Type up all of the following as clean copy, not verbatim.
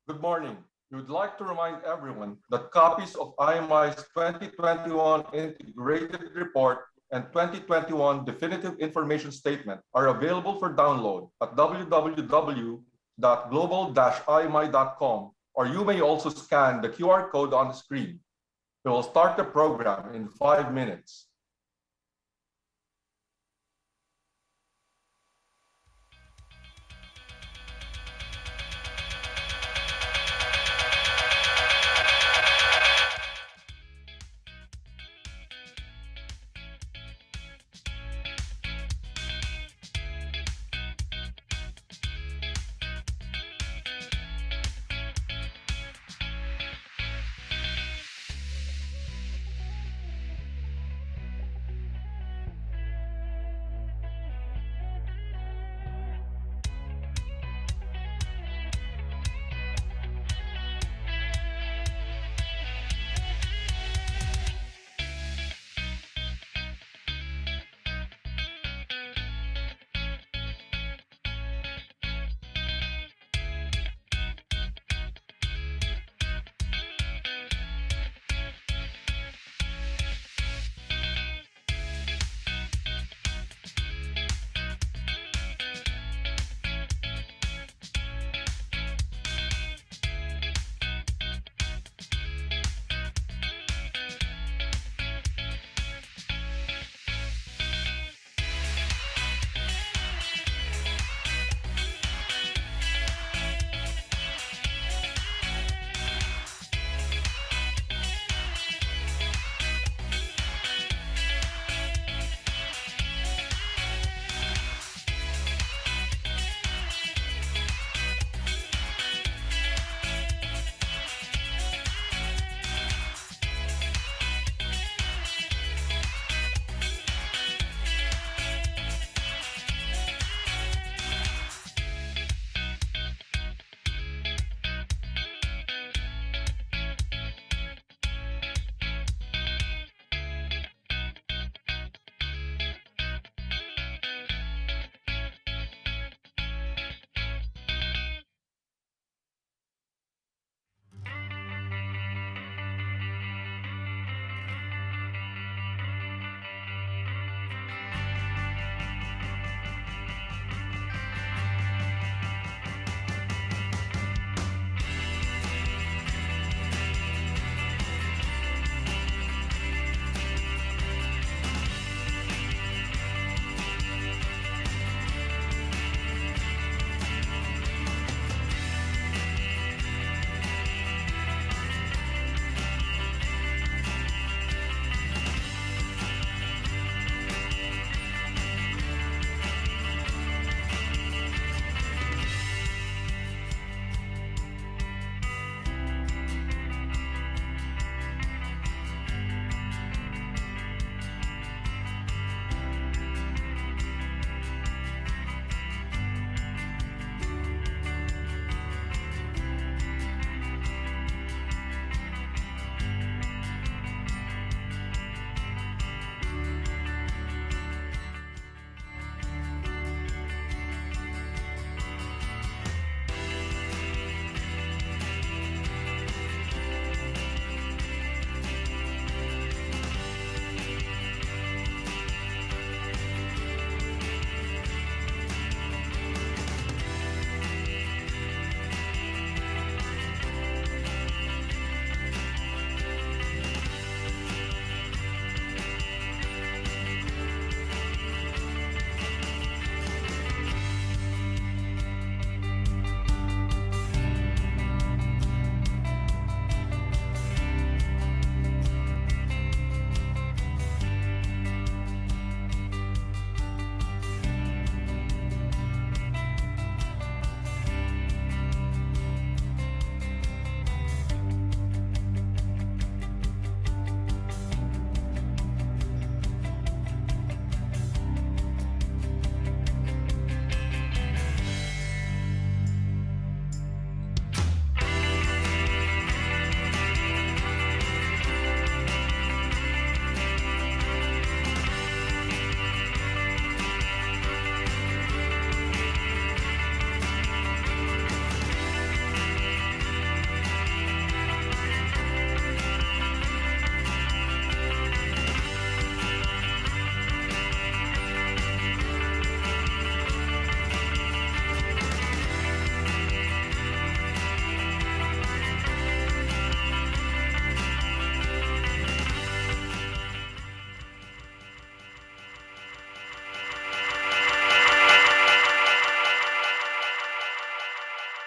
Good morning. We would like to remind everyone that copies of IMI's 2021 Integrated Report and 2021 Definitive Information Statement are available for download at www.global-imi.com, or you may also scan the QR code on the screen. We will start the program in 5 minutes.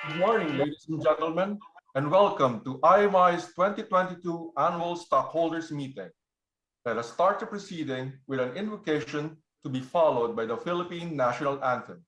Good morning, ladies and gentlemen, and welcome to IMI's 2022 Annual Stockholders Meeting. Let us start the proceeding with an invocation to be followed by the Philippine National Anthem.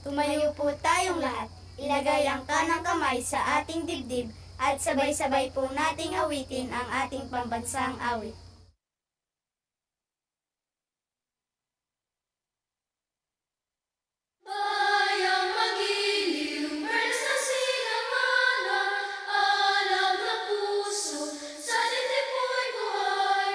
Tumayo po tayong lahat, ilagay ang kanang kamay sa ating dibdib at sabay-sabay po nating awitin ang ating pambansang awit. Bayang magiliw, bernas na sinamana, alam na puso, sa dibdib mo'y buhay.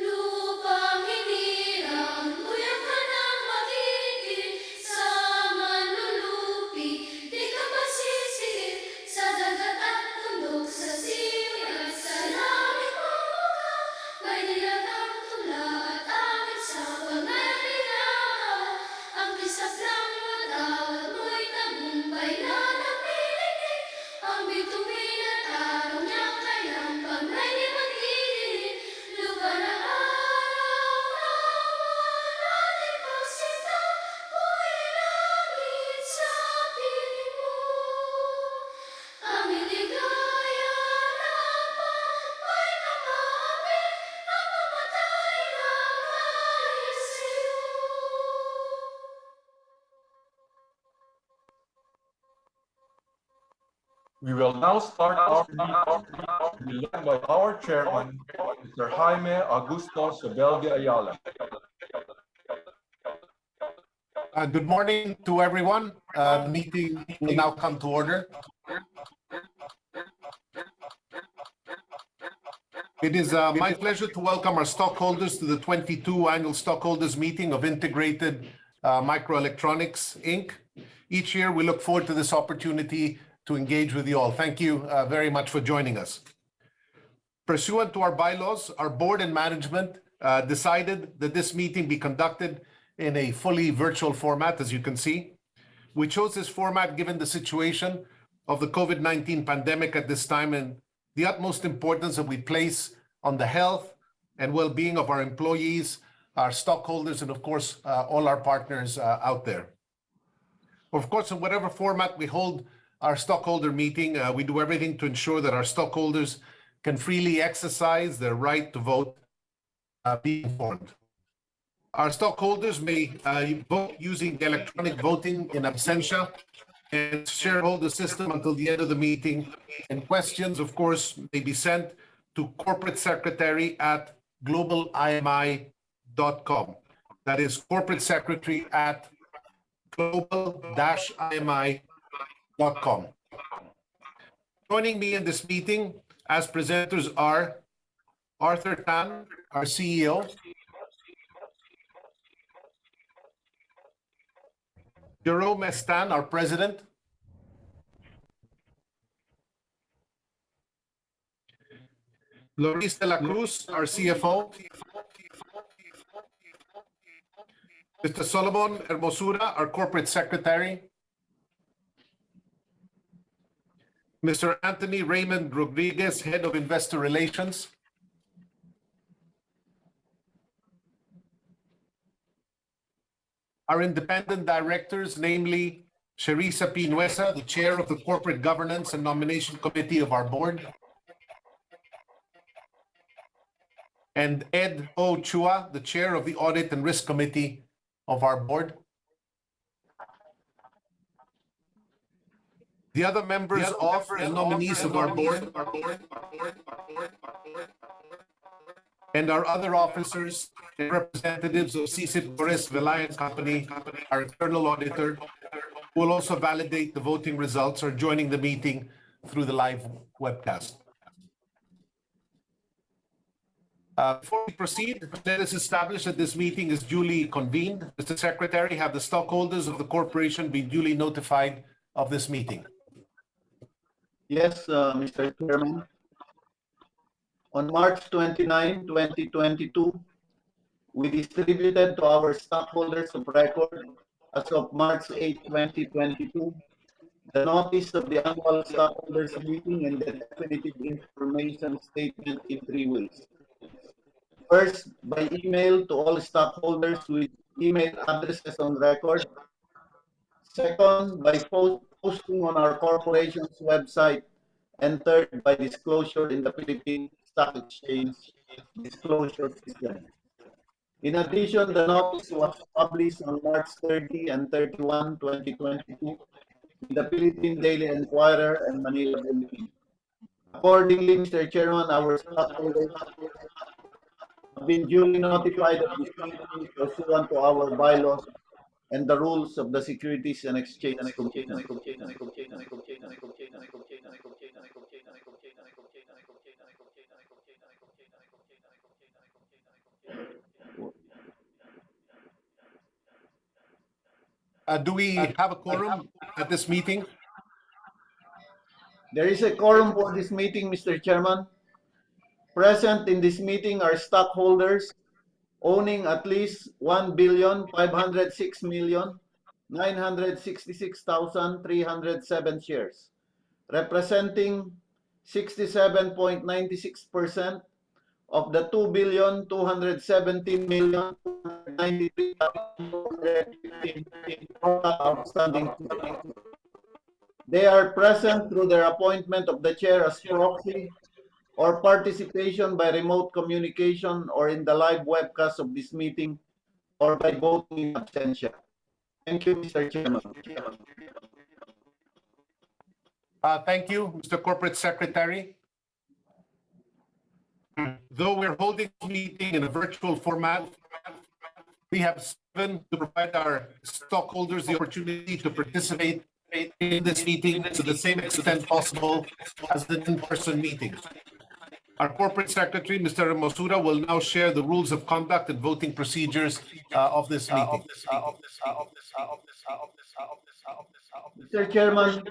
Lupang hinirang, tuyang ka ng magiging, sa manlulupi, di ka pasisihin, sa dagat at bundok, sa siwi at sa langit mamuka, may nilagang tula at angin sa pangailangan, ang kisap ng matawad mo'y tagumpay na napiligid, ang bituin at araw niyang kayang panay di mag-iinit, lupa na araw naman ating pagsinta, buhay langit sa piling mo, aming ligaya naman may kakaapit, ang mamatay ng ayos sa'yo. We will now start our meeting to be led by our chairman, Mr. Jaime Augusto Sobelga Ayala. Good morning to everyone. The meeting will now come to order. It is my pleasure to welcome our stockholders to the 22 Annual Stockholders Meeting of Integrated Microelectronics, Inc. Each year, we look forward to this opportunity to engage with you all. Thank you very much for joining us. Pursuant to our bylaws, our board and management decided that this meeting be conducted in a fully virtual format, as you can see. We chose this format given the situation of the COVID-19 pandemic at this time and the utmost importance that we place on the health and well-being of our employees, our stockholders, and of course, all our partners out there. Of course, in whatever format we hold our stockholder meeting, we do everything to ensure that our stockholders can freely exercise their right to vote, be informed. Our stockholders may vote using the electronic voting in absentia and shareholder system until the end of the meeting. And questions, of course, may be sent to corporate secretary at globalimi.com. That is corporate secretary at global-imi.com. Joining me in this meeting as presenters are Arthur Tan, our CEO, Jerome Estan, our president, Loris de la Cruz, our CFO, Mr. Solomon Hermosura, our corporate secretary, Mr. Anthony Raymond Rodriguez, head of investor relations, our independent directors, namely Sherisa P. Nuesa, the Chair of the Corporate Governance and Nomination Committee of our board, and Ed O. Chua, the Chair of the Audit and Risk Committee of our board. The other members of and nominees of our board and our other officers and representatives of CICIP Torres Vela & Company, our external auditor, who will also validate the voting results, are joining the meeting through the live webcast. Before we proceed, let us establish that this meeting is duly convened. Mr. Secretary, have the stockholders of the corporation been duly notified of this meeting? Yes, Mr. Chairman. On March 29, 2022, we distributed to our stockholders of record as of March 8, 2022, the notice of the Annual Stockholders Meeting and the definitive information statement in 3 ways. First, by email to all stockholders with email addresses on record. Second, by posting on our corporation's website. And third, by disclosure in the Philippine Stock Exchange disclosure system. In addition, the notice was published on March 30 and 31, 2022 in the Philippine Daily Enquirer and Manila Bulletin. Accordingly, Mr. Chairman, our stockholders have been duly notified of this meeting pursuant to our bylaws and the rules of the Securities and Exchange Commission. Do we have a quorum at this meeting? There is a quorum for this meeting, Mr. Chairman. Present in this meeting are stockholders owning at least 1,506,966,307 shares, representing 67.96% of the 2,217,293,415 total outstanding. They are present through their appointment of the chair as proxy or participation by remote communication or in the live webcast of this meeting or by voting in absentia. Thank you, Mr. Chairman. Thank you, Mr. Corporate Secretary. Though we're holding this meeting in a virtual format, we have striven to provide our stockholders the opportunity to participate in this meeting to the same extent possible as the in-person meetings. Our Corporate Secretary, Mr. Mosura, will now share the rules of conduct and voting procedures of this meeting. Mr. Chairman,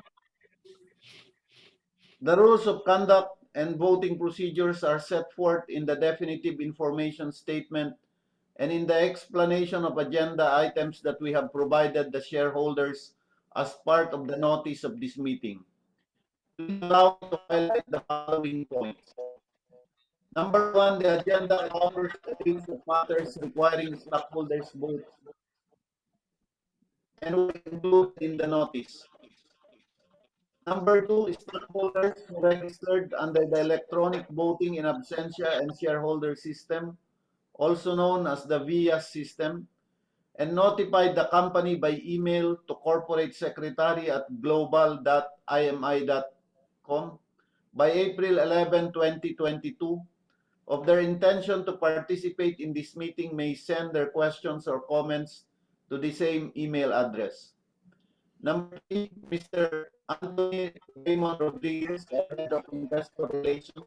the rules of conduct and voting procedures are set forth in the definitive information statement and in the explanation of agenda items that we have provided the shareholders as part of the notice of this meeting. Please allow me to highlight the following points. Number 1, the agenda covers the list of matters requiring stockholders' votes and will include in the notice. Number 2, stockholders who registered under the electronic voting in absentia and shareholder system, also known as the VIAS system, and notified the company by email to corporate secretary at global.imi.com by April 11, 2022 of their intention to participate in this meeting may send their questions or comments to the same email address. Number 3, Mr. Anthony Raymond Rodriguez, Head of Investor Relations,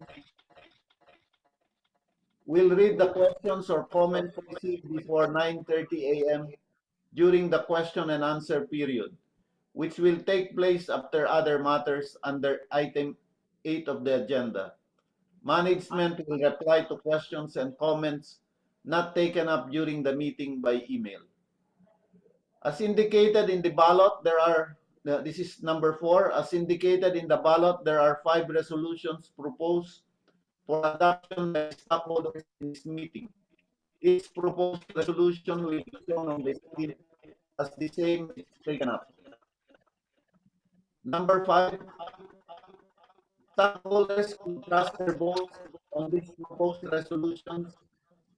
will read the questions or comments received before 9:30 a.m. during the question and answer period, which will take place after other matters under item 8 of the agenda. Management will reply to questions and comments not taken up during the meeting by email. As indicated in the ballot, this is number 4, as indicated in the ballot, there are 5 resolutions proposed for adoption by stockholders in this meeting. Each proposed resolution will be shown on the screen as the same is taken up. Number 5, stockholders will cast their votes on these proposed resolutions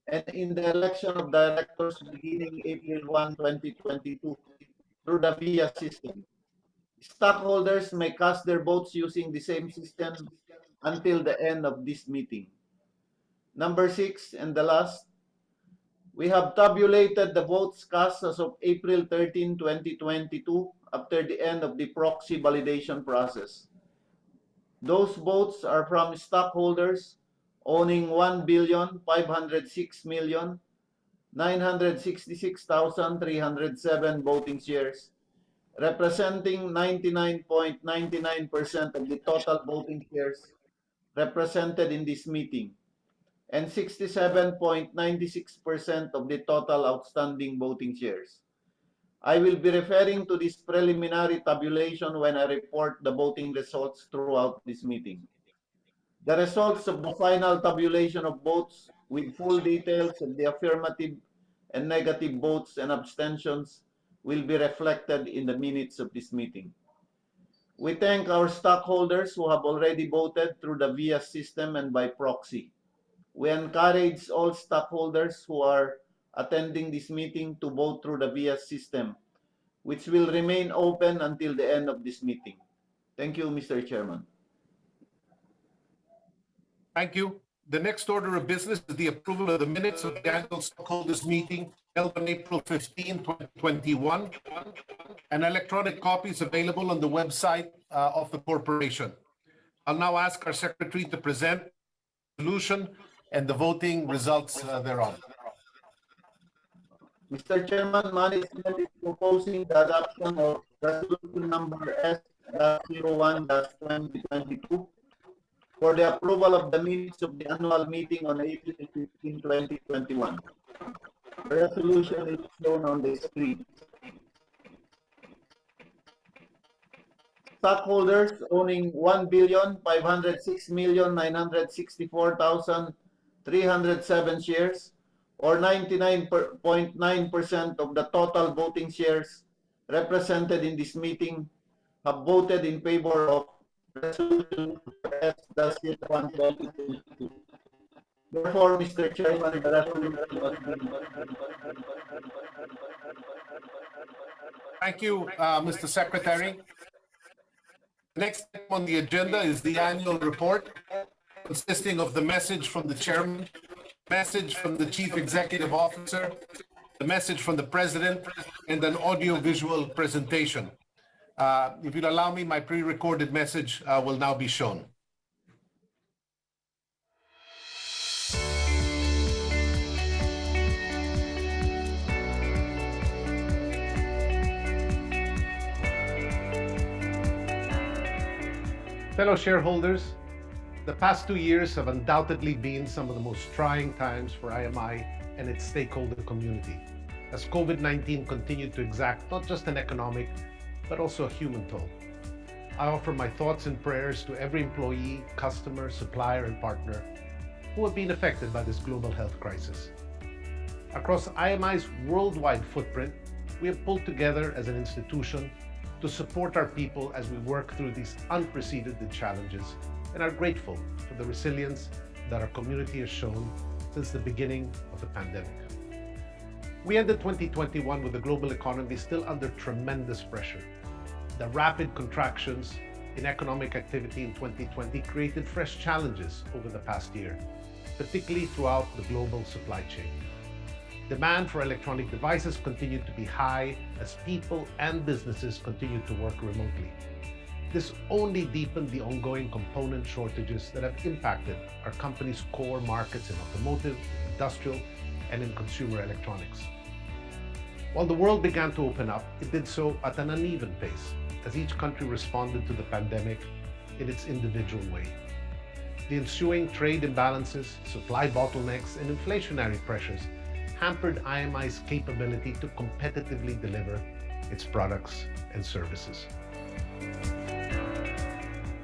and in the election of directors beginning April 1, 2022 through the VIA system. Stockholders may cast their votes using the same system until the end of this meeting. Number 6, and the last, we have tabulated the votes cast as of April 13, 2022 after the end of the proxy validation process. Those votes are from stockholders owning 1,506,966,307 voting shares, representing 99.99% of the total voting shares represented in this meeting, and 67.96% of the total outstanding voting shares. I will be referring to this preliminary tabulation when I report the voting results throughout this meeting. The results of the final tabulation of votes with full details of the affirmative and negative votes and abstentions will be reflected in the minutes of this meeting. We thank our stockholders who have already voted through the VIA system and by proxy. We encourage all stockholders who are attending this meeting to vote through the VIA system, which will remain open until the end of this meeting. Thank you, Mr. Chairman. Thank you. The next order of business is the approval of the minutes of the Annual Stockholders Meeting held on April 15, 2021. An electronic copy is available on the website of the corporation. I'll now ask our secretary to present the resolution and the voting results thereon. Mr. Chairman, management is proposing the adoption of resolution number S-01-2022 for the approval of the minutes of the annual meeting on April 15, 2021. The resolution is shown on the screen. Stockholders owning 1,506,964,307 shares, or 99.9% of the total voting shares represented in this meeting, have voted in favor of resolution S-01-2022. Therefore, Mr. Chairman, the resolution was Thank you, Mr. Secretary. Next item on the agenda is the annual report, consisting of the message from the chairman, message from the chief executive officer, the message from the president, and an audio-visual presentation. If you'll allow me, my pre-recorded message will now be shown. Fellow shareholders, the past 2 years have undoubtedly been some of the most trying times for IMI and its stakeholder community, as COVID-19 continued to exact not just an economic, but also a human toll. I offer my thoughts and prayers to every employee, customer, supplier, and partner who have been affected by this global health crisis. Across IMI's worldwide footprint, we have pulled together as an institution to support our people as we work through these unprecedented challenges, and are grateful for the resilience that our community has shown since the beginning of the pandemic. We ended 2021 with the global economy still under tremendous pressure. The rapid contractions in economic activity in 2020 created fresh challenges over the past year, particularly throughout the global supply chain. Demand for electronic devices continued to be high as people and businesses continued to work remotely. This only deepened the ongoing component shortages that have impacted our company's core markets in automotive, industrial, and in consumer electronics. While the world began to open up, it did so at an uneven pace as each country responded to the pandemic in its individual way. The ensuing trade imbalances, supply bottlenecks, and inflationary pressures hampered IMI's capability to competitively deliver its products and services.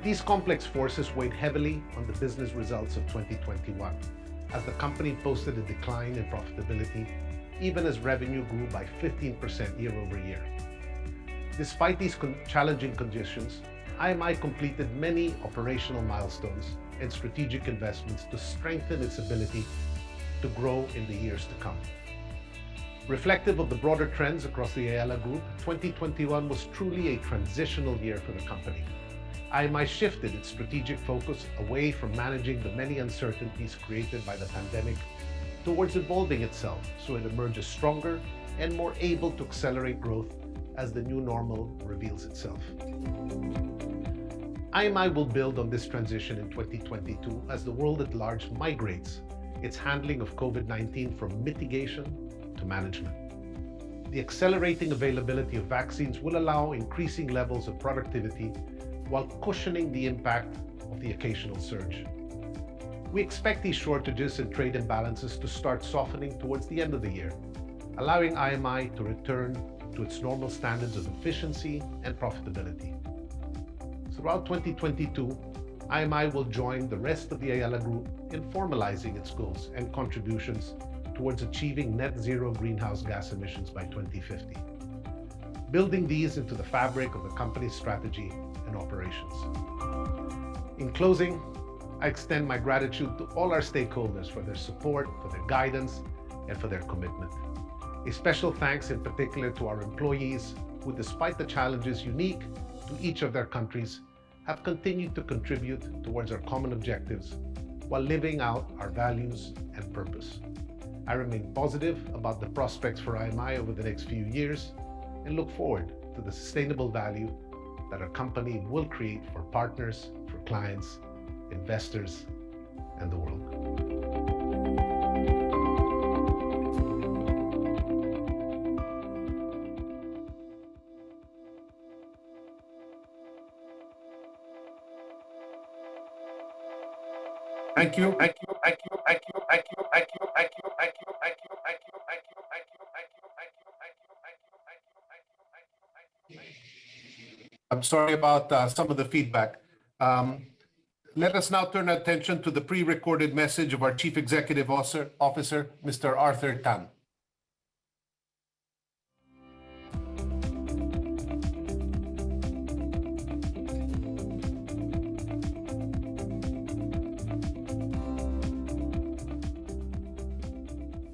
These complex forces weighed heavily on the business results of 2021, as the company posted a decline in profitability, even as revenue grew by 15% year over year. Despite these challenging conditions, IMI completed many operational milestones and strategic investments to strengthen its ability to grow in the years to come. Reflective of the broader trends across the Ayala Group, 2021 was truly a transitional year for the company. IMI shifted its strategic focus away from managing the many uncertainties created by the pandemic towards evolving itself so it emerges stronger and more able to accelerate growth as the new normal reveals itself. IMI will build on this transition in 2022 as the world at large migrates its handling of COVID-19 from mitigation to management. The accelerating availability of vaccines will allow increasing levels of productivity while cushioning the impact of the occasional surge. We expect these shortages and trade imbalances to start softening towards the end of the year, allowing IMI to return to its normal standards of efficiency and profitability. Throughout 2022, IMI will join the rest of the Ayala Group in formalizing its goals and contributions towards achieving net zero greenhouse gas emissions by 2050, building these into the fabric of the company's strategy and operations. In closing, I extend my gratitude to all our stakeholders for their support, for their guidance, and for their commitment. A special thanks in particular to our employees who, despite the challenges unique to each of their countries, have continued to contribute towards our common objectives while living out our values and purpose. I remain positive about the prospects for IMI over the next few years and look forward to the sustainable value that our company will create for partners, for clients, investors, and the world. Thank you. I'm sorry about some of the feedback. Let us now turn our attention to the pre-recorded message of our Chief Executive Officer, Mr. Arthur Tan.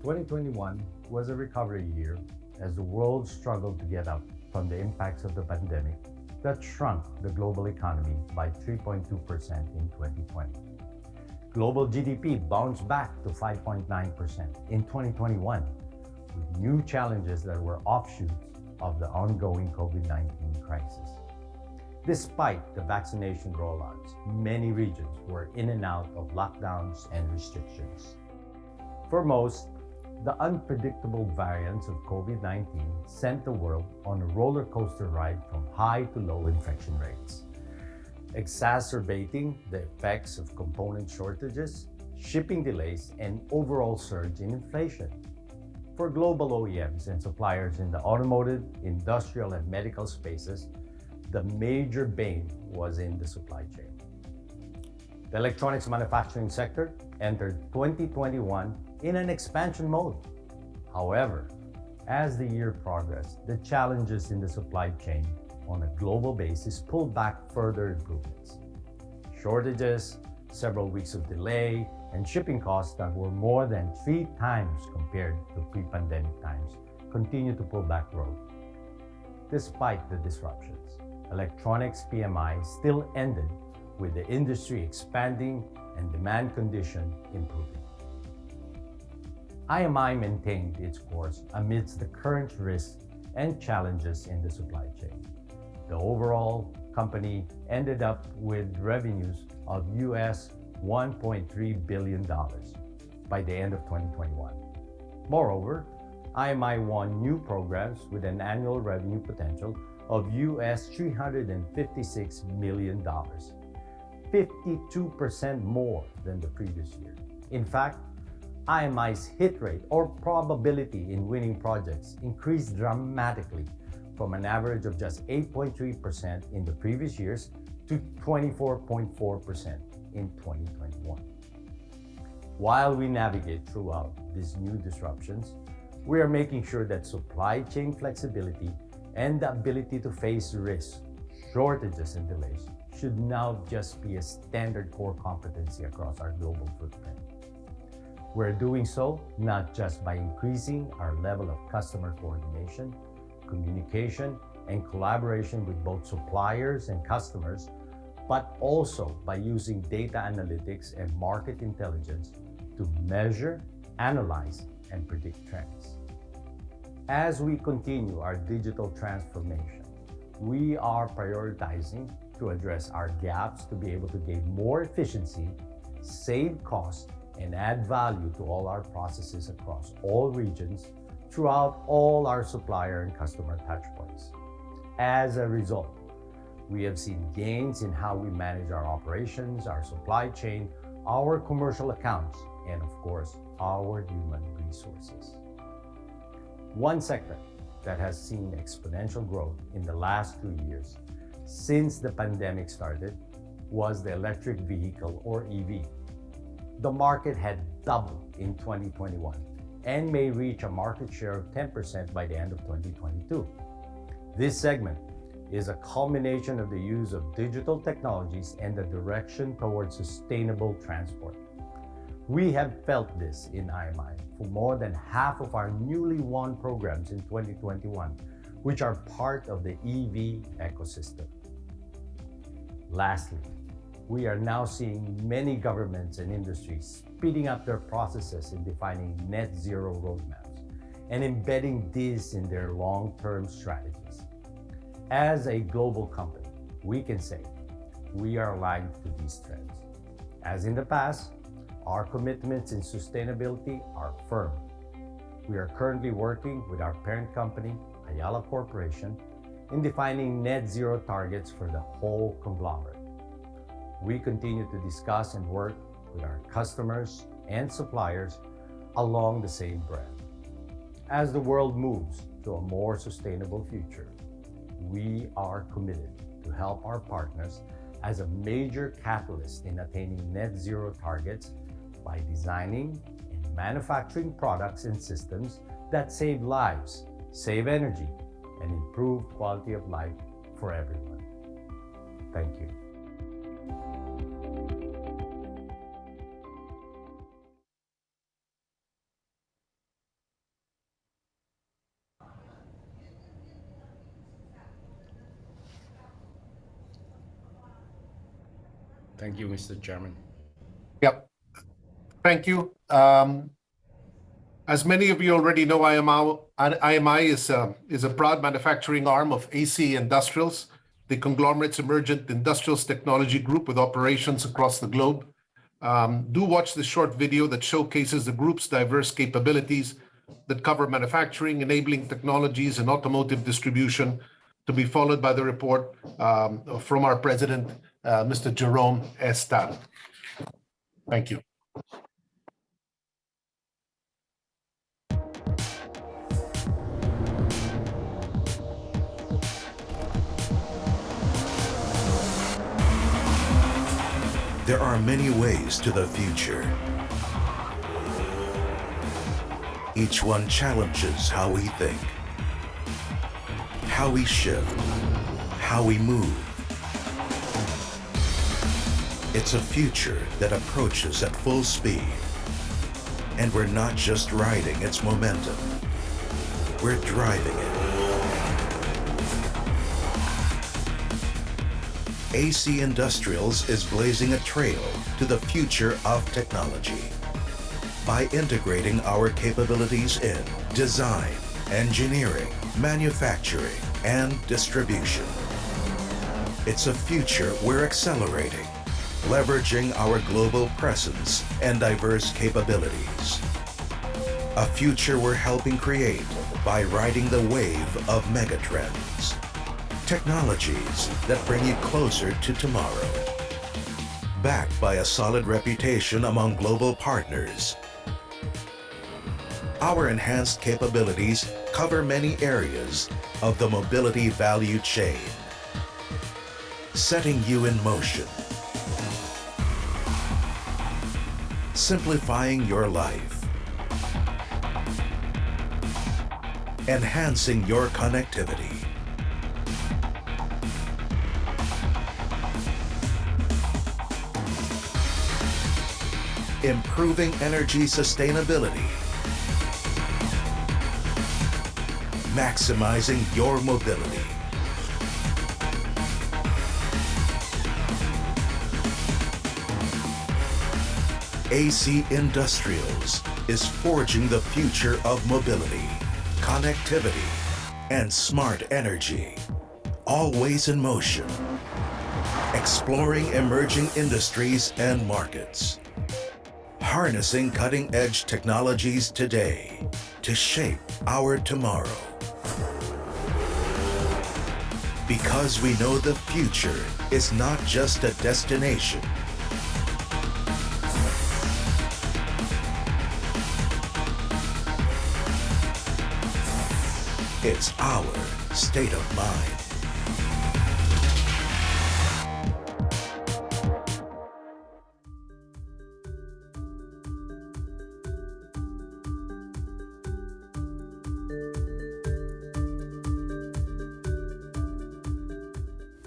"2021 was a recovery year as the world struggled to get up from the impacts of the pandemic that shrunk the global economy by 3.2% in 2020. Global GDP bounced back to 5.9% in 2021, with new challenges that were offshoots of the ongoing COVID-19 crisis. Despite the vaccination rollouts, many regions were in and out of lockdowns and restrictions. For most, the unpredictable variants of COVID-19 sent the world on a roller coaster ride from high to low infection rates, exacerbating the effects of component shortages, shipping delays, and overall surge in inflation. For global OEMs and suppliers in the automotive, industrial, and medical spaces, the major bane was in the supply chain. The electronics manufacturing sector entered 2021 in an expansion mode. However, as the year progressed, the challenges in the supply chain on a global basis pulled back further improvements. Shortages, several weeks of delay, and shipping costs that were more than 3 times compared to pre-pandemic times continue to pull back growth. Despite the disruptions, electronics PMI still ended with the industry expanding and demand condition improving. IMI maintained its course amidst the current risks and challenges in the supply chain. The overall company ended up with revenues of US $1.3 billion by the end of 2021. Moreover, IMI won new programs with an annual revenue potential of US $356 million, 52% more than the previous year. In fact, IMI's hit rate or probability in winning projects increased dramatically from an average of just 8.3% in the previous years to 24.4% in 2021. While we navigate throughout these new disruptions, we are making sure that supply chain flexibility and the ability to face risks shortages and delays should now just be a standard core competency across our global footprint. We're doing so not just by increasing our level of customer coordination, communication, and collaboration with both suppliers and customers, but also by using data analytics and market intelligence to measure, analyze, and predict trends. As we continue our digital transformation, we are prioritizing to address our gaps to be able to gain more efficiency, save costs, and add value to all our processes across all regions throughout all our supplier and customer touchpoints. As a result, we have seen gains in how we manage our operations, our supply chain, our commercial accounts, and of course, our human resources. One sector that has seen exponential growth in the last 2 years since the pandemic started was the electric vehicle or EV. The market had doubled in 2021 and may reach a market share of 10% by the end of 2022. This segment is a culmination of the use of digital technologies and the direction towards sustainable transport. We have felt this in IMI for more than half of our newly won programs in 2021, which are part of the EV ecosystem. Lastly, we are now seeing many governments and industries speeding up their processes in defining net zero roadmaps and embedding this in their long-term strategies. As a global company, we can say we are aligned to these trends. As in the past, our commitments in sustainability are firm. We are currently working with our parent company, Ayala Corporation, in defining net zero targets for the whole conglomerate. We continue to discuss and work with our customers and suppliers along the same breadth. As the world moves to a more sustainable future, we are committed to help our partners as a major catalyst in attaining net zero targets by designing and manufacturing products and systems that save lives, save energy, and improve quality of life for everyone. Thank you. Thank you, Mr. Chairman. Yep. Thank you. As many of you already know, IMI is a proud manufacturing arm of AC Industrials, the conglomerate's emergent industrials technology group with operations across the globe. Do watch this short video that showcases the group's diverse capabilities that cover manufacturing, enabling technologies, and automotive distribution, to be followed by the report from our president, Mr. Jerome S. Tan. Thank you. There are many ways to the future. Each one challenges how we think, how we shift, how we move. It's a future that approaches at full speed. And we're not just riding its momentum, we're driving it. AC Industrials is blazing a trail to the future of technology by integrating our capabilities in design, engineering, manufacturing, and distribution. It's a future we're accelerating, leveraging our global presence and diverse capabilities. A future we're helping create by riding the wave of megatrends. Technologies that bring you closer to tomorrow. Backed by a solid reputation among global partners. Our enhanced capabilities cover many areas of the mobility value chain, setting you in motion, simplifying your life, enhancing your connectivity, improving energy sustainability, maximizing your mobility. AC Industrials is forging the future of mobility, connectivity, and smart energy. Always in motion, exploring emerging industries and markets, harnessing cutting-edge technologies today to shape our tomorrow. Because we know the future is not just a destination, it's our state of mind.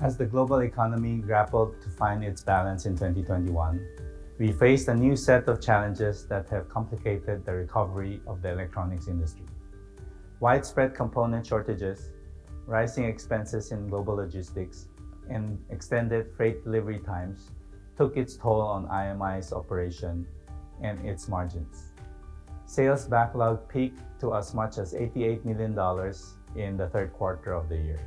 As the global economy grappled to find its balance in 2021, we faced a new set of challenges that have complicated the recovery of the electronics industry. Widespread component shortages, rising expenses in global logistics, and extended freight delivery times took its toll on IMI's operation and its margins. Sales backlog peaked to as much as $88 million in the third quarter of the year,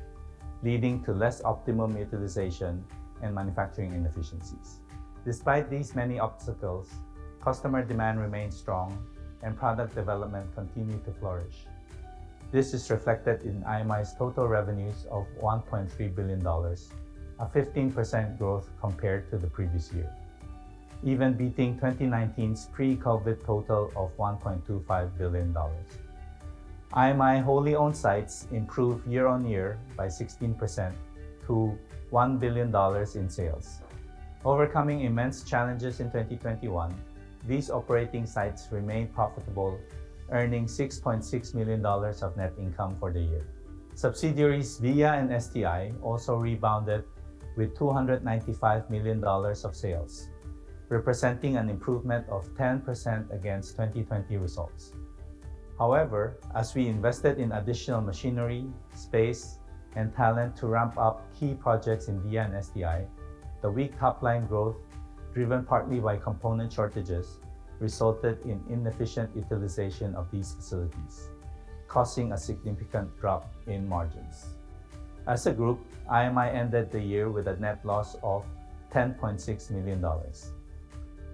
leading to less optimum utilization and manufacturing inefficiencies. Despite these many obstacles, customer demand remained strong and product development continued to flourish. This is reflected in IMI's total revenues of $1.3 billion, a 15% growth compared to the previous year, even beating 2019's pre-COVID total of $1.25 billion. IMI wholly owned sites improved year-on-year by 16% to $1 billion in sales. Overcoming immense challenges in 2021, these operating sites remained profitable, earning $6.6 million of net income for the year. Subsidiaries VIA and STI also rebounded with $295 million of sales, representing an improvement of 10% against 2020 results. However, as we invested in additional machinery, space, and talent to ramp up key projects in VIA and STI, the weak top-line growth, driven partly by component shortages, resulted in inefficient utilization of these facilities, causing a significant drop in margins. As a group, IMI ended the year with a net loss of $10.6 million.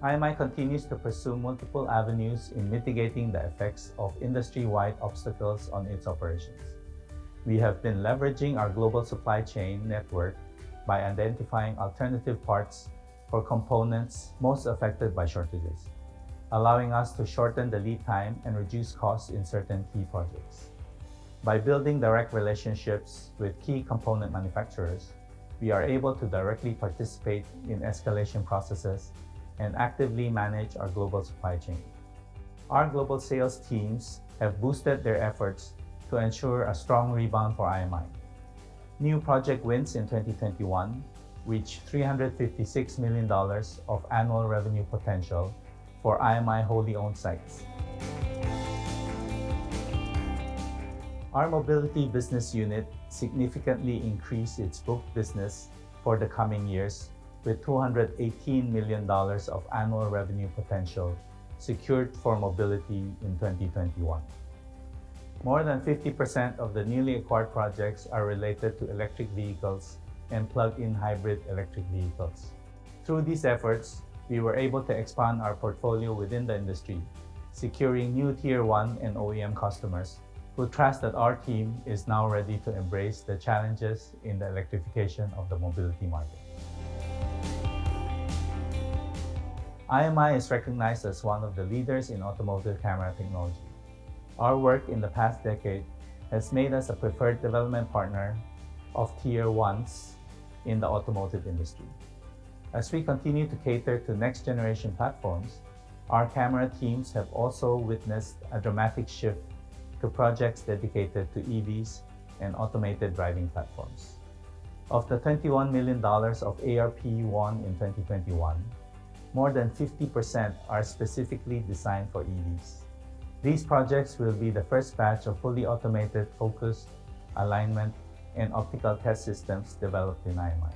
IMI continues to pursue multiple avenues in mitigating the effects of industry-wide obstacles on its operations. We have been leveraging our global supply chain network by identifying alternative parts for components most affected by shortages, allowing us to shorten the lead time and reduce costs in certain key projects. By building direct relationships with key component manufacturers, we are able to directly participate in escalation processes and actively manage our global supply chain. Our global sales teams have boosted their efforts to ensure a strong rebound for IMI. New project wins in 2021 reached $356 million of annual revenue potential for IMI wholly owned sites. Our mobility business unit significantly increased its booked business for the coming years with $218 million of annual revenue potential secured for mobility in 2021. More than 50% of the newly acquired projects are related to electric vehicles and plug-in hybrid electric vehicles. Through these efforts, we were able to expand our portfolio within the industry, securing new Tier 1 and OEM customers who trust that our team is now ready to embrace the challenges in the electrification of the mobility market. IMI is recognized as one of the leaders in automotive camera technology. Our work in the past decade has made us a preferred development partner of Tier 1s in the automotive industry. As we continue to cater to next-generation platforms, our camera teams have also witnessed a dramatic shift to projects dedicated to EVs and automated driving platforms. Of the $21 million of ARP won in 2021, more than 50% are specifically designed for EVs. These projects will be the first batch of fully automated focus, alignment, and optical test systems developed in IMI.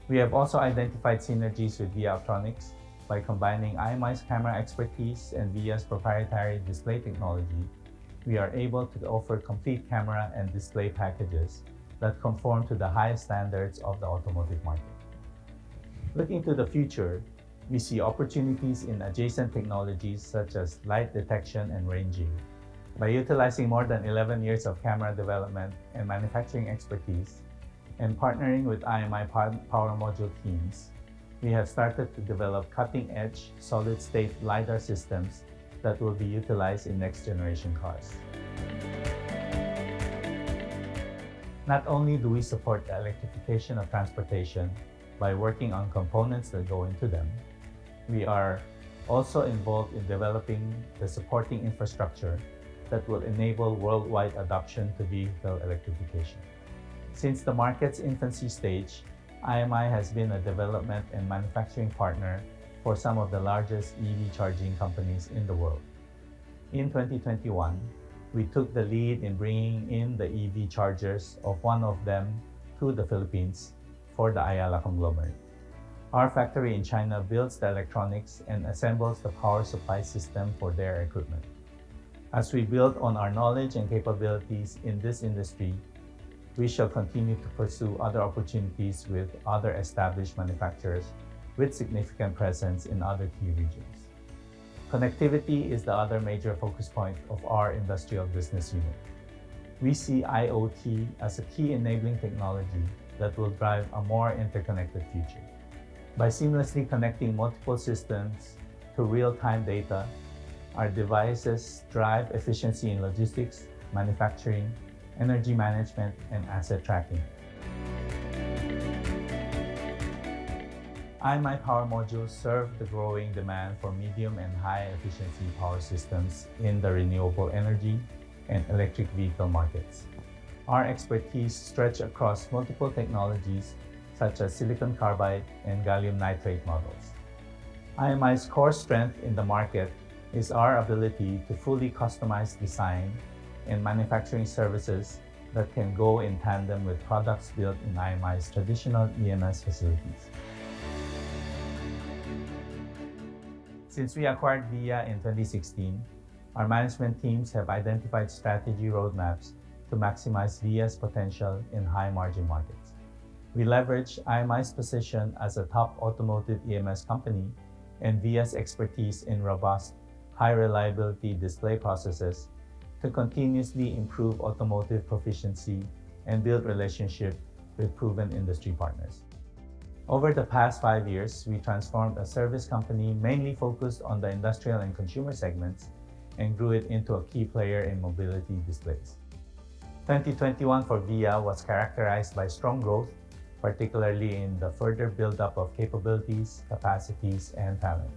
We have also identified synergies with VIA Optronics by combining IMI's camera expertise and VIA's proprietary display technology. We are able to offer complete camera and display packages that conform to the highest standards of the automotive market. Looking to the future, we see opportunities in adjacent technologies such as light detection and ranging. By utilizing more than 11 years of camera development and manufacturing expertise, and partnering with IMI power module teams, we have started to develop cutting-edge solid-state LiDAR systems that will be utilized in next-generation cars. Not only do we support the electrification of transportation by working on components that go into them, we are also involved in developing the supporting infrastructure that will enable worldwide adoption to vehicle electrification. Since the market's infancy stage, IMI has been a development and manufacturing partner for some of the largest EV charging companies in the world. In 2021, we took the lead in bringing in the EV chargers of one of them to the Philippines for the Ayala conglomerate. Our factory in China builds the electronics and assembles the power supply system for their equipment. As we build on our knowledge and capabilities in this industry, we shall continue to pursue other opportunities with other established manufacturers with significant presence in other key regions. Connectivity is the other major focus point of our industrial business unit. We see IoT as a key enabling technology that will drive a more interconnected future. By seamlessly connecting multiple systems to real-time data, our devices drive efficiency in logistics, manufacturing, energy management, and asset tracking. IMI power modules serve the growing demand for medium and high efficiency power systems in the renewable energy and electric vehicle markets. Our expertise stretches across multiple technologies such as silicon carbide and gallium nitride models. IMI's core strength in the market is our ability to fully customize design and manufacturing services that can go in tandem with products built in IMI's traditional EMS facilities. Since we acquired VIA in 2016, our management teams have identified strategy roadmaps to maximize VIA's potential in high-margin markets. We leverage IMI's position as a top automotive EMS company and VIA's expertise in robust, high-reliability display processes to continuously improve automotive proficiency and build relationships with proven industry partners. Over the past 5 years, we transformed a service company mainly focused on the industrial and consumer segments and grew it into a key player in mobility displays. 2021 for VIA was characterized by strong growth, particularly in the further build-up of capabilities, capacities, and talent.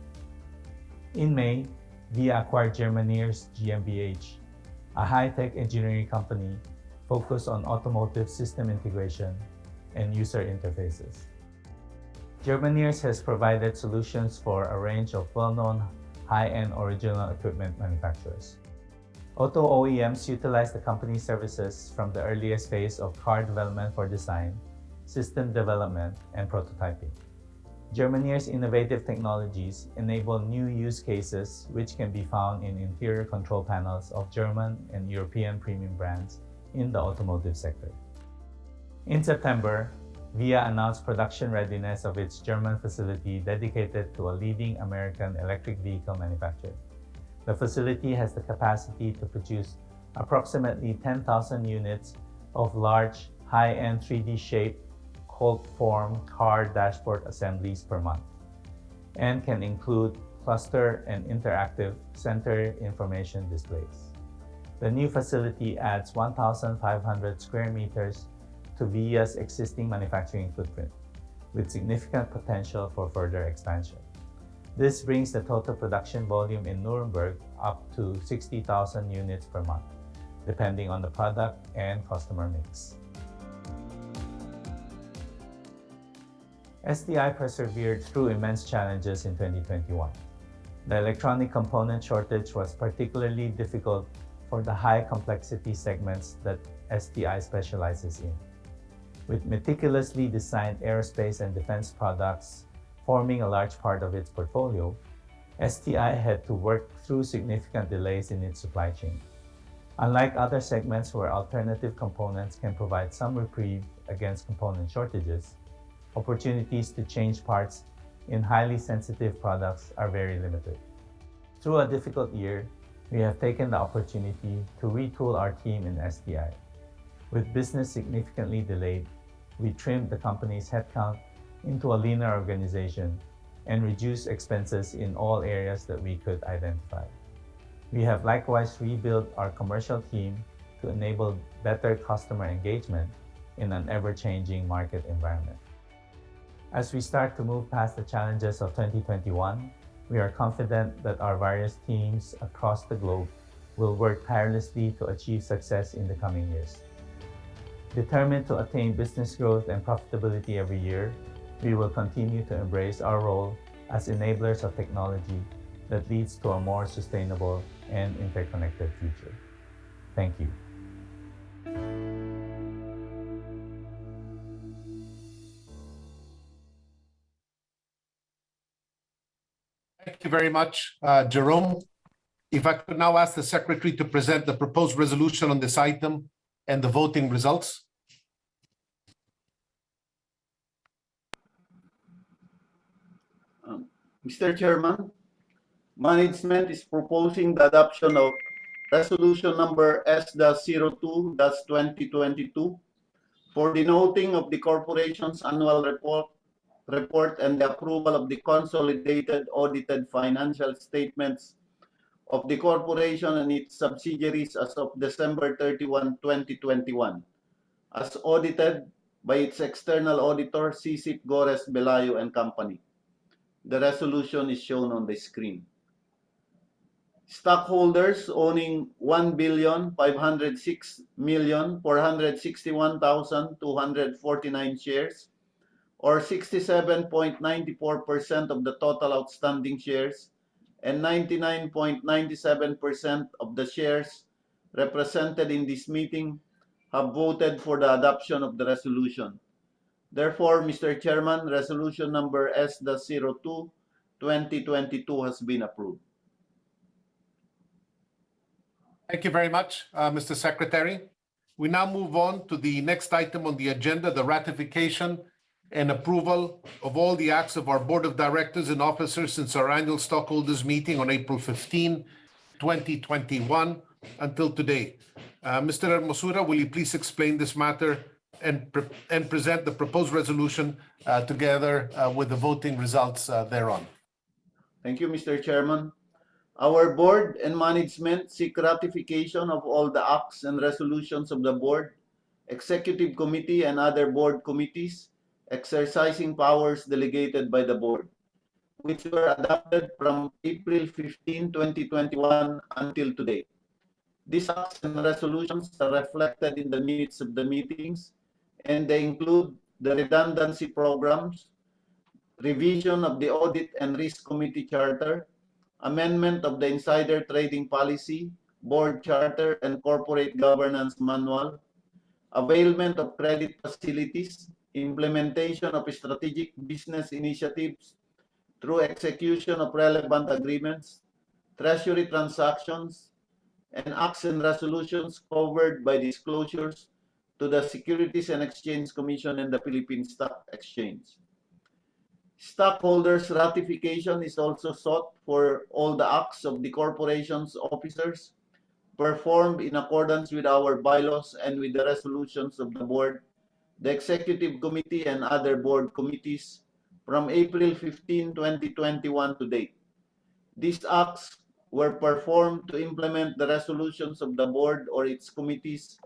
In May, VIA acquired Germany's GmbH, a high-tech engineering company focused on automotive system integration and user interfaces. Germany's has provided solutions for a range of well-known high-end original equipment manufacturers. Auto OEMs utilize the company's services from the earliest phase of car development for design, system development, and prototyping. Germany's innovative technologies enable new use cases which can be found in interior control panels of German and European premium brands in the automotive sector. In September, VIA announced production readiness of its German facility dedicated to a leading American electric vehicle manufacturer. The facility has the capacity to produce approximately 10,000 units of large, high-end 3D-shaped, cold-form car dashboard assemblies per month, and can include cluster and interactive center information displays. The new facility adds 1,500 square meters to VIA's existing manufacturing footprint, with significant potential for further expansion. This brings the total production volume in Nuremberg up to 60,000 units per month, depending on the product and customer mix. STI persevered through immense challenges in 2021. The electronic component shortage was particularly difficult for the high complexity segments that STI specializes in. With meticulously designed aerospace and defense products forming a large part of its portfolio, STI had to work through significant delays in its supply chain. Unlike other segments where alternative components can provide some reprieve against component shortages, opportunities to change parts in highly sensitive products are very limited. Through a difficult year, we have taken the opportunity to retool our team in STI. With business significantly delayed, we trimmed the company's headcount into a leaner organization and reduced expenses in all areas that we could identify. We have likewise rebuilt our commercial team to enable better customer engagement in an ever-changing market environment. As we start to move past the challenges of 2021, we are confident that our various teams across the globe will work tirelessly to achieve success in the coming years. Determined to attain business growth and profitability every year, we will continue to embrace our role as enablers of technology that leads to a more sustainable and interconnected future. Thank you. Thank you very much, Jerome. If I could now ask the secretary to present the proposed resolution on this item and the voting results. Mr. Chairman, management is proposing the adoption of resolution number S-02-2022 for denoting of the corporation's annual report and the approval of the consolidated audited financial statements of the corporation and its subsidiaries as of December 31, 2021, as audited by its external auditor, CICIP Gores Belayo and Company. The resolution is shown on the screen. Stockholders owning 1,506,461,249 shares, or 67.94% of the total outstanding shares, and 99.97% of the shares represented in this meeting have voted for the adoption of the resolution. Therefore, Mr. Chairman, resolution number S-02-2022 has been approved. Thank you very much, Mr. Secretary. We now move on to the next item on the agenda, the ratification and approval of all the acts of our Board of Directors and officers since our annual stockholders meeting on April 15, 2021 until today. Mr. Hermosura, will you please explain this matter and present the proposed resolution together with the voting results thereon? Thank you, Mr. Chairman. Our board and management seek ratification of all the acts and resolutions of the board, executive committee, and other board committees exercising powers delegated by the board, which were adopted from April 15, 2021 until today. These acts and resolutions are reflected in the minutes of the meetings, and they include the redundancy programs, revision of the Audit and Risk Committee Charter, amendment of the Insider Trading Policy, Board Charter, and Corporate Governance Manual, availment of credit facilities, implementation of strategic business initiatives through execution of relevant agreements, treasury transactions, and acts and resolutions covered by disclosures to the Securities and Exchange Commission and the Philippine Stock Exchange. Stockholders' ratification is also sought for all the acts of the corporation's officers performed in accordance with our bylaws and with the resolutions of the board, the executive committee, and other board committees from April 15, 2021 to date. These acts were performed to implement the resolutions of the board or its committees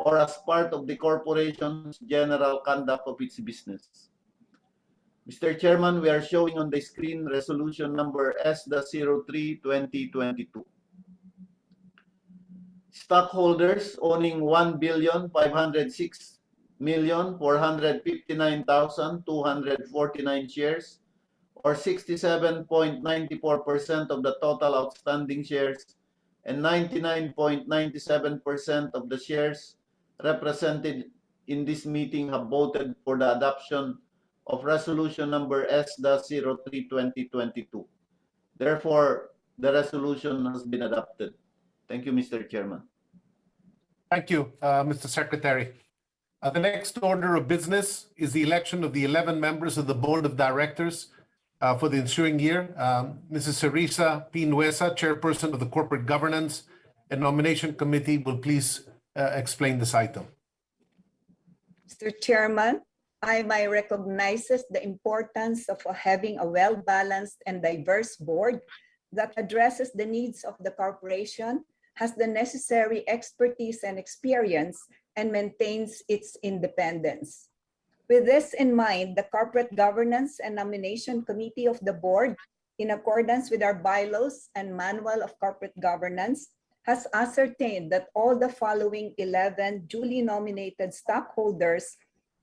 or as part of the corporation's general conduct of its business. Mr. Chairman, we are showing on the screen resolution number S-03-2022. Stockholders owning 1,506,461,249 1,459,249 shares, or 67.94% of the total outstanding shares, and 99.97% of the shares represented in this meeting have voted for the adoption of resolution number S-03-2022. Therefore, the resolution has been adopted. Thank you, Mr. Chairman. Thank you, Mr. Secretary. The next order of business is the election of the 11 members of the Board of Directors for the ensuing year. Mrs. Cerisa P. Nuesa, Chairperson of the Corporate Governance and Nomination Committee, will please explain this item. Mr. Chairman, IMI recognizes the importance of having a well-balanced and diverse board that addresses the needs of the corporation, has the necessary expertise and experience, and maintains its independence. With this in mind, the Corporate Governance and Nomination Committee of the Board, in accordance with our bylaws and Manual of Corporate Governance, has ascertained that all the following 11 duly nominated stockholders,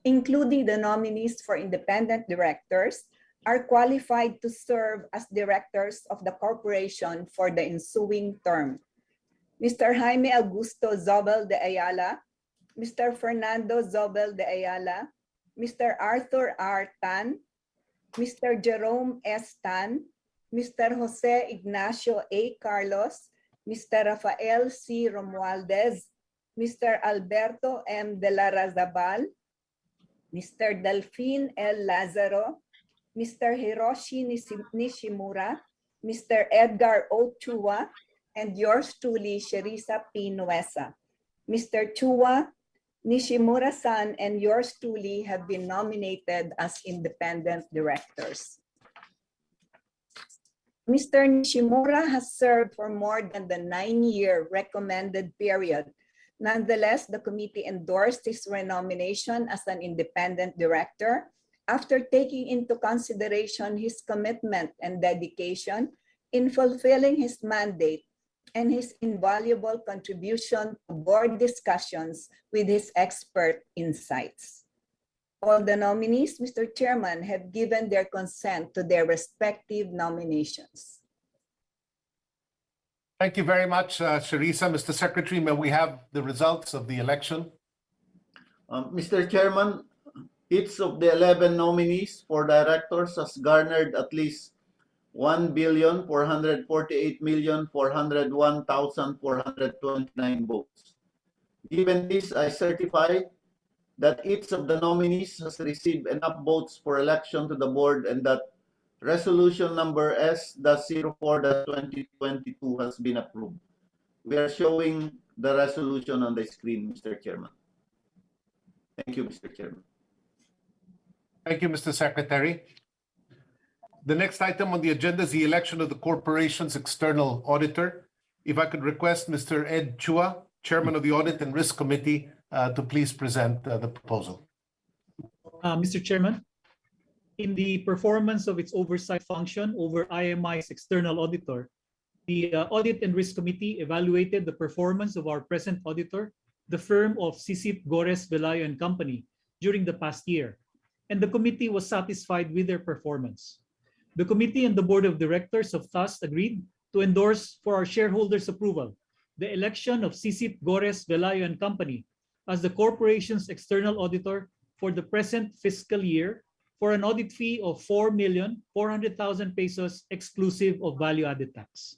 including the nominees for independent directors, are qualified to serve as directors of the corporation for the ensuing term. Mr. Jaime Augusto Zobel de Ayala, Mr. Fernando Zobel de Ayala, Mr. Arthur R. Tan, Mr. Jerome S. Tan, Mr. Jose Ignacio A. Carlos, Mr. Rafael C. Romualdez, Mr. Alberto M. de la Razabal, Mr. Delfin L. Lazaro, Mr. Hiroshi Nishimura, Mr. Edgar O. Chua, and yours truly, Cerisa P. Nuesa. Mr. Chua, Nishimura-san, and yours truly have been nominated as independent directors. Mr. Nishimura has served for more than the 9-year recommended period. Nonetheless, the committee endorsed his renomination as an independent director after taking into consideration his commitment and dedication in fulfilling his mandate and his invaluable contribution to board discussions with his expert insights. All the nominees, Mr. Chairman, have given their consent to their respective nominations. Thank you very much, Cerisa. Mr. Secretary, may we have the results of the election? Mr. Chairman, each of the 11 nominees for directors has garnered at least 1,448,401,429 votes. Given this, I certify that each of the nominees has received enough votes for election to the board and that resolution number S-04-2022 has been approved. We are showing the resolution on the screen, Mr. Chairman. Thank you, Mr. Chairman. Thank you, Mr. Secretary. The next item on the agenda is the election of the corporation's external auditor. If I could request Mr. Ed Chua, Chairman of the Audit and Risk Committee, to please present the proposal. Mr. Chairman, in the performance of its oversight function over IMI's external auditor, the Audit and Risk Committee evaluated the performance of our present auditor, the firm of Sisip Gores Velayo and Company, during the past year, and the committee was satisfied with their performance. The committee and the board of directors have thus agreed to endorse for our shareholders' approval the election of Sisip Gores Velayo and Company as the corporation's external auditor for the present fiscal year for an audit fee of 4,400,000 pesos exclusive of value-added tax.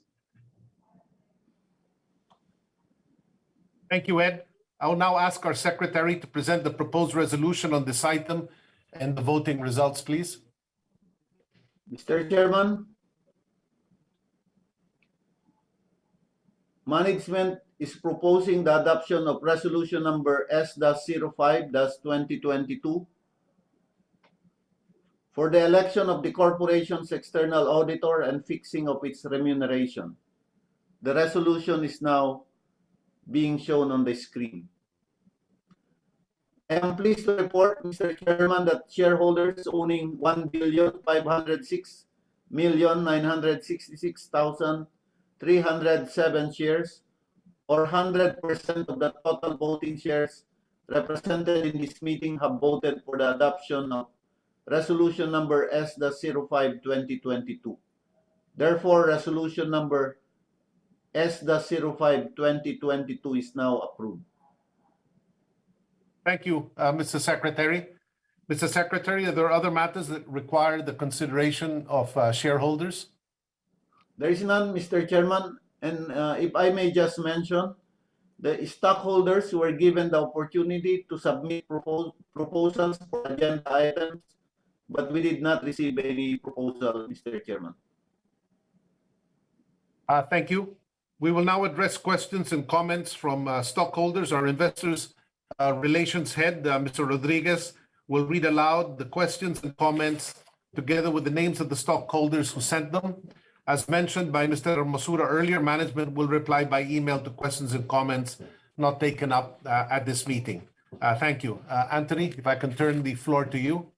Thank you, Ed. I will now ask our secretary to present the proposed resolution on this item and the voting results, please. Mr. Chairman, management is proposing the adoption of resolution number S-05-2022 for the election of the corporation's external auditor and fixing of its remuneration. The resolution is now being shown on the screen. I am pleased to report, Mr. Chairman, that shareholders owning 1,506,966,307 shares, or 100% of the total voting shares represented in this meeting have voted for the adoption of Resolution number S-05-2022. Therefore, Resolution number S-05-2022 is now approved. Thank you, Mr. Secretary. Mr. Secretary, are there other matters that require the consideration of shareholders? There is none, Mr. Chairman. And if I may just mention, the stockholders were given the opportunity to submit proposals for agenda items, but we did not receive any proposal, Mr. Chairman. Thank you. We will now address questions and comments from stockholders. Our investors relations head, Mr. Rodriguez, will read aloud the questions and comments together with the names of the stockholders who sent them. As mentioned by Mr. Masura earlier, management will reply by email to questions and comments not taken up at this meeting. Thank you. Anthony, if I can turn the floor to you.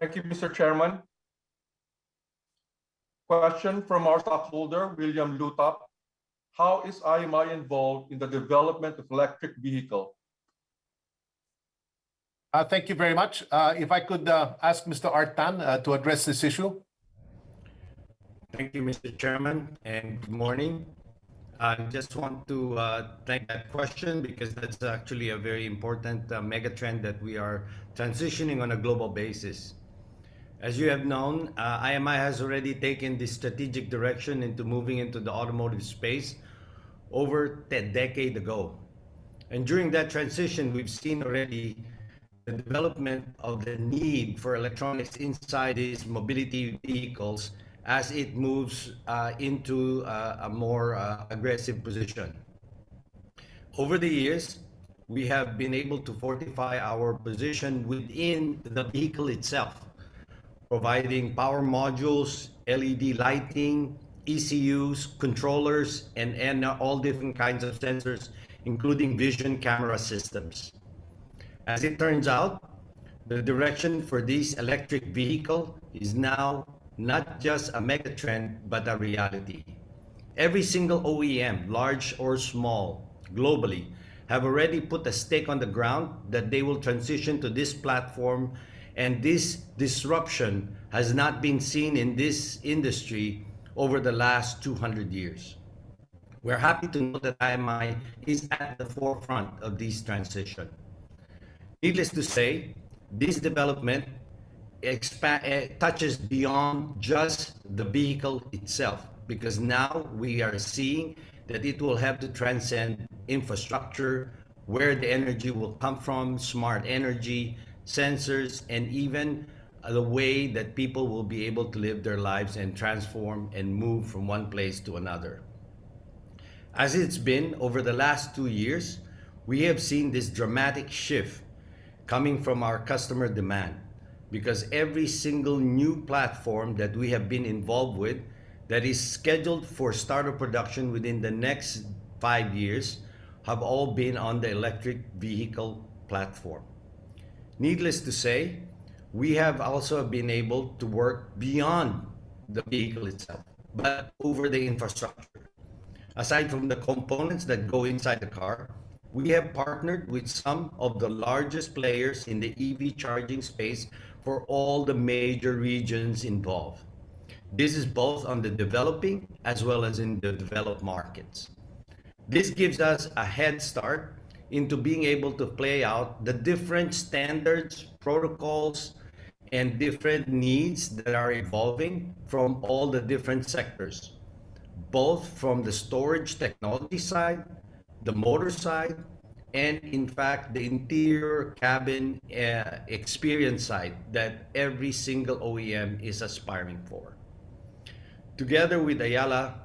Thank you, Mr. Chairman. Question from our stockholder, William Lutop. How is IMI involved in the development of electric vehicle? Thank you very much. If I could ask Mr. Artan to address this issue. Thank you, Mr. Chairman, and good morning. I just want to thank that question because that's actually a very important mega trend that we are transitioning on a global basis. As you have known, IMI has already taken this strategic direction into moving into the automotive space over a decade ago. And during that transition, we've seen already the development of the need for electronics inside these mobility vehicles as it moves into a more aggressive position. Over the years, we have been able to fortify our position within the vehicle itself, providing power modules, LED lighting, ECUs, controllers, and all different kinds of sensors, including vision camera systems. As it turns out, the direction for this electric vehicle is now not just a mega trend, but a reality. Every single OEM, large or small, globally, have already put a stake on the ground that they will transition to this platform, and this disruption has not been seen in this industry over the last 200 years. We're happy to know that IMI is at the forefront of this transition. Needless to say, this development touches beyond just the vehicle itself, because now we are seeing that it will have to transcend infrastructure, where the energy will come from, smart energy, sensors, and even the way that people will be able to live their lives and transform and move from one place to another. As it's been over the last 2 years, we have seen this dramatic shift coming from our customer demand, because every single new platform that we have been involved with that is scheduled for start of production within the next 5 years have all been on the electric vehicle platform. Needless to say, we have also been able to work beyond the vehicle itself, but over the infrastructure. Aside from the components that go inside the car, we have partnered with some of the largest players in the EV charging space for all the major regions involved. This is both on the developing as well as in the developed markets. This gives us a head start into being able to play out the different standards, protocols, and different needs that are evolving from all the different sectors, both from the storage technology side, the motor side, and in fact, the interior cabin experience side that every single OEM is aspiring for. Together with Ayala,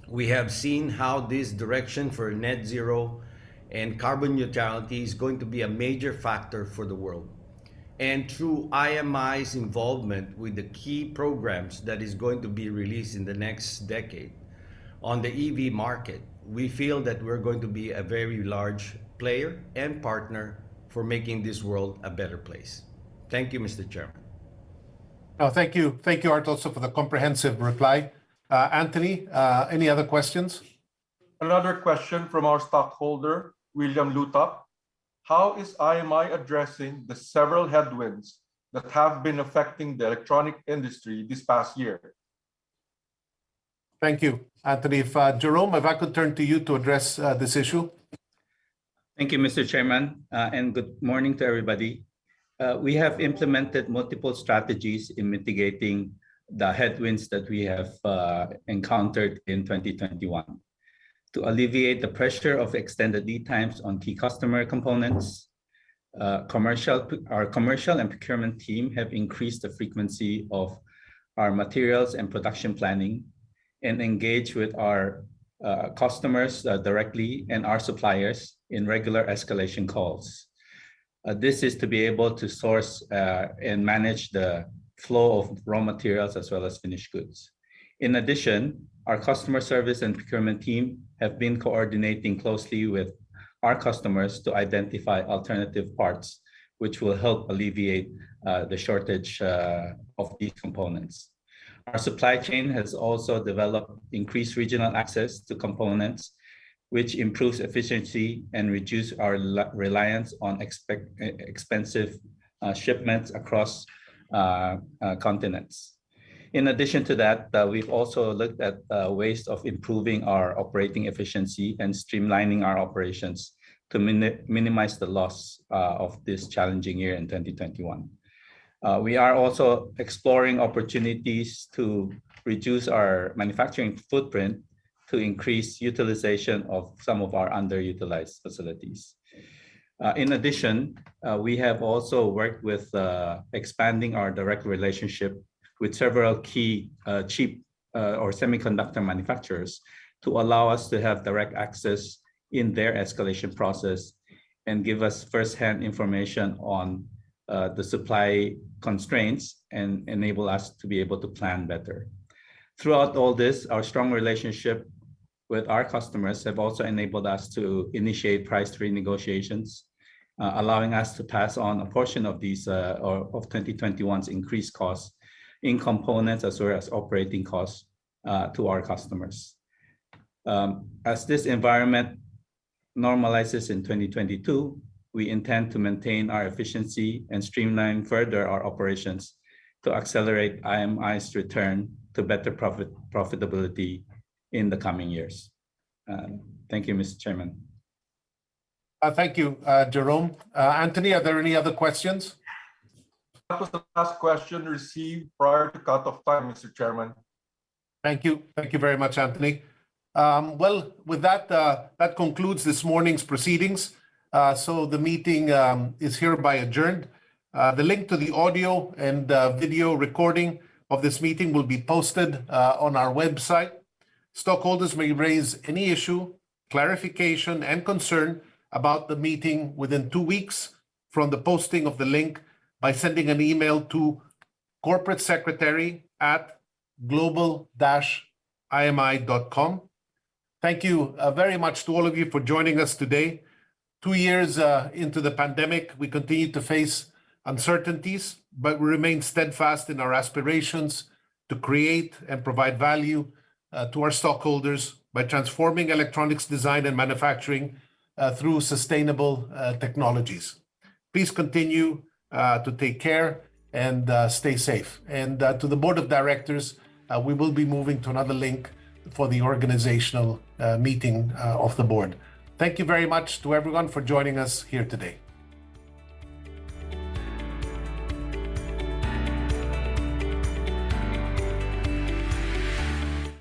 we have seen how this direction for net zero and carbon neutrality is going to be a major factor for the world. And through IMI's involvement with the key programs that is going to be released in the next decade on the EV market, we feel that we're going to be a very large player and partner for making this world a better place. Thank you, Mr. Chairman. Thank you. Thank you, Art, also for the comprehensive reply. Anthony, any other questions? Another question from our stockholder, William Lutop. How is IMI addressing the several headwinds that have been affecting the electronic industry this past year? Thank you, Anthony. Jerome, if I could turn to you to address this issue. Thank you, Mr. Chairman, and good morning to everybody. We have implemented multiple strategies in mitigating the headwinds that we have encountered in 2021. To alleviate the pressure of extended lead times on key customer components, our commercial and procurement team have increased the frequency of our materials and production planning and engage with our customers directly and our suppliers in regular escalation calls. This is to be able to source and manage the flow of raw materials as well as finished goods. In addition, our customer service and procurement team have been coordinating closely with our customers to identify alternative parts, which will help alleviate the shortage of these components. Our supply chain has also developed increased regional access to components, which improves efficiency and reduce our reliance on expensive shipments across continents. In addition to that, we've also looked at ways of improving our operating efficiency and streamlining our operations to minimize the loss of this challenging year in 2021. We are also exploring opportunities to reduce our manufacturing footprint to increase utilization of some of our underutilized facilities. In addition, we have also worked with expanding our direct relationship with several key chip or semiconductor manufacturers to allow us to have direct access in their escalation process and give us firsthand information on the supply constraints and enable us to be able to plan better. Throughout all this, our strong relationship with our customers have also enabled us to initiate price renegotiations, allowing us to pass on a portion of these of 2021's increased costs in components as well as operating costs to our customers. As this environment normalizes in 2022, we intend to maintain our efficiency and streamline further our operations to accelerate IMI's return to better profitability in the coming years. Thank you, Mr. Chairman. Thank you, Jerome. Anthony, are there any other questions? That was the last question received prior to cutoff time, Mr. Chairman. Thank you. Thank you very much, Anthony. Well, with that, that concludes this morning's proceedings. So the meeting is hereby adjourned. The link to the audio and video recording of this meeting will be posted on our website. Stockholders may raise any issue, clarification, and concern about the meeting within 2 weeks from the posting of the link by sending an email to corporate secretary@global-imi.com. Thank you very much to all of you for joining us today. 2 years into the pandemic, we continue to face uncertainties, but we remain steadfast in our aspirations to create and provide value to our stockholders by transforming electronics design and manufacturing through sustainable technologies. Please continue to take care and stay safe. And to the board of directors, we will be moving to another link for the organizational meeting of the board. Thank you very much to everyone for joining us here today.